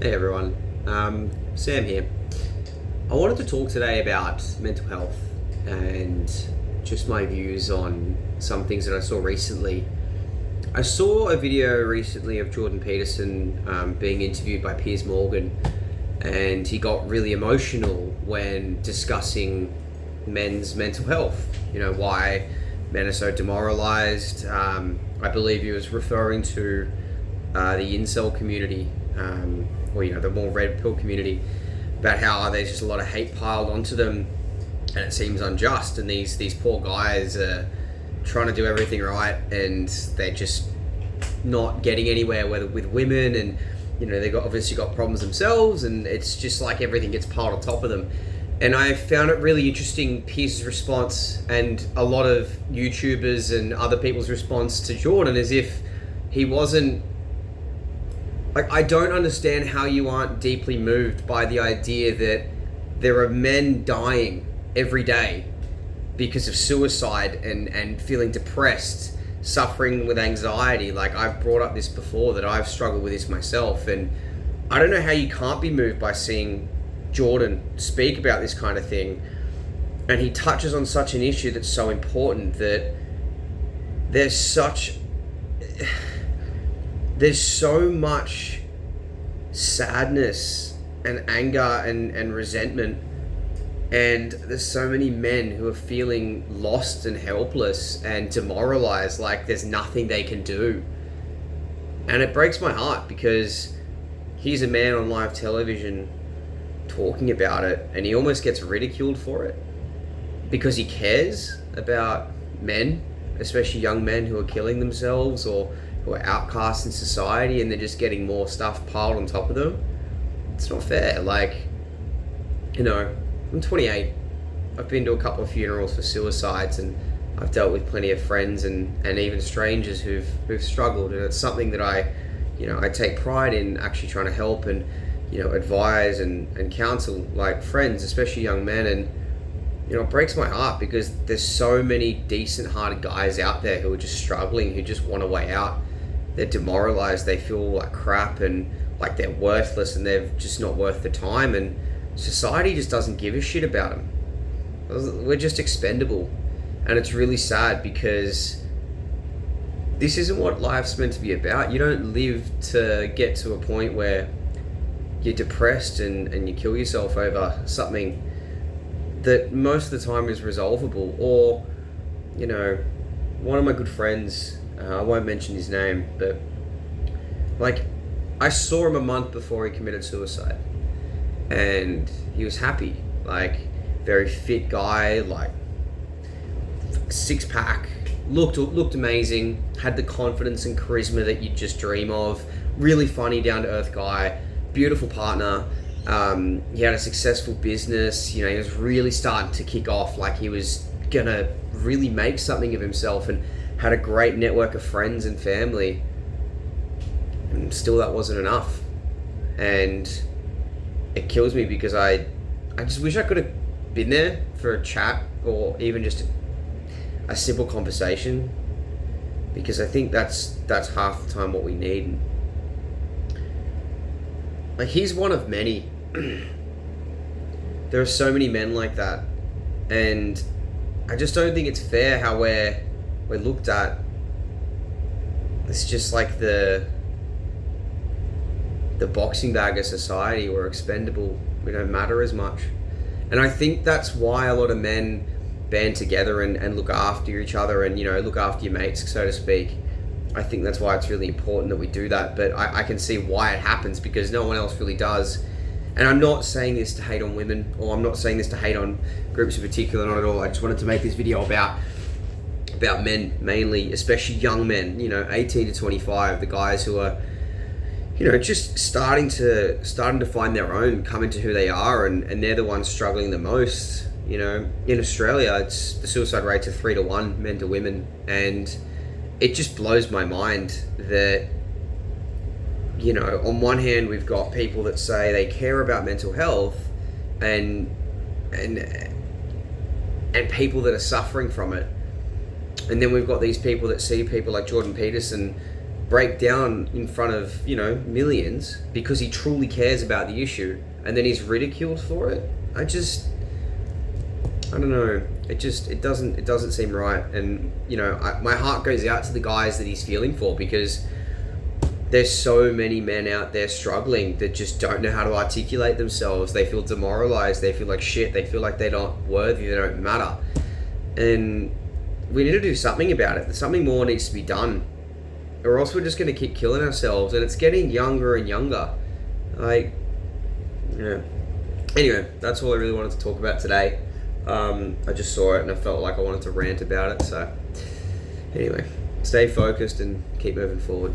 Hey everyone, Sam here. I wanted to talk today about mental health and just my views on some things that I saw recently. I saw a video recently of Jordan Peterson being interviewed by Piers Morgan, and he got really emotional when discussing men's mental health. You know, why men are so demoralized. I believe he was referring to the incel community. Or the more red pill community, about how there's just a lot of hate piled onto them, and it seems unjust. And these poor guys are trying to do everything right, and they're just not getting anywhere with women, and they've obviously got problems themselves, and it's just like everything gets piled on top of them. And I found it really interesting, Pierce's response and a lot of YouTubers and other people's response to Jordan, as if he wasn't. Like, I don't understand how you aren't deeply moved by the idea that there are men dying every day because of suicide and feeling depressed, suffering with anxiety. Like, I've brought up this before, that I've struggled with this myself, and I don't know how you can't be moved by seeing Jordan speak about this kind of thing. And he touches on such an issue that's so important, that there's so much sadness and anger and resentment, and there's so many men who are feeling lost and helpless and demoralized, like there's nothing they can do. And it breaks my heart, because he's a man on live television talking about it, and he almost gets ridiculed for it because he cares about men, especially young men who are killing themselves or who are outcasts in society, and they're just getting more stuff piled on top of them. It's not fair. Like, I'm 28. I've been to a couple of funerals for suicides, and I've dealt with plenty of friends and even strangers who've struggled, and it's something that I take pride in actually trying to help and advise and counsel, like, friends, especially young men. And it breaks my heart, because there's so many decent-hearted guys out there who are just struggling, who just want a way out. They're demoralized, they feel like crap and like they're worthless, and they're just not worth the time, and society just doesn't give a shit about them. We're just expendable, and it's really sad, because this isn't what life's meant to be about. You don't live to get to a point where you're depressed and you kill yourself over something that most of the time is resolvable. Or, one of my good friends, I won't mention his name, but like, I saw him a month before he committed suicide, and he was happy, like, very fit guy, like six pack, looked amazing, had the confidence and charisma that you'd just dream of, really funny, down to earth guy, beautiful partner. He had a successful business. He was really starting to kick off, like he was gonna really make something of himself, and had a great network of friends and family. And still, that wasn't enough. And it kills me, because I just wish I could have been there for a chat, or even just a simple conversation, because I think that's half the time what we need. Like, he's one of many. There are so many men like that, and I just don't think it's fair how we're looked at. It's just like the boxing bag of society. We're expendable. We don't matter as much. And I think that's why a lot of men band together and look after each other, and look after your mates, so to speak. I think that's why it's really important that we do that. But I can see why it happens, because no one else really does. And I'm not saying this to hate on women, or I'm not saying this to hate on groups in particular, not at all. I just wanted to make this video about men, mainly, especially young men, 18 to 25, the guys who are, just starting to find their own, come into who they are, and they're the ones struggling the most. In Australia, it's the suicide rates are 3 to 1, men to women, and it just blows my mind that, on one hand, we've got people that say they care about mental health, and people that are suffering from it. And then we've got these people that see people like Jordan Peterson break down in front of, you know, millions because he truly cares about the issue, and then he's ridiculed for it. I don't know. It doesn't seem right. And, you know, my heart goes out to the guys that he's feeling for, because there's so many men out there struggling that just don't know how to articulate themselves. They feel demoralized. They feel like shit. They feel like they're not worthy. They don't matter. And we need to do something about it. Something more needs to be done, or else we're just going to keep killing ourselves. And it's getting younger and younger. Like, yeah. Anyway, that's all I really wanted to talk about today. I just saw it and I felt like I wanted to rant about it. So anyway, stay focused and keep moving forward.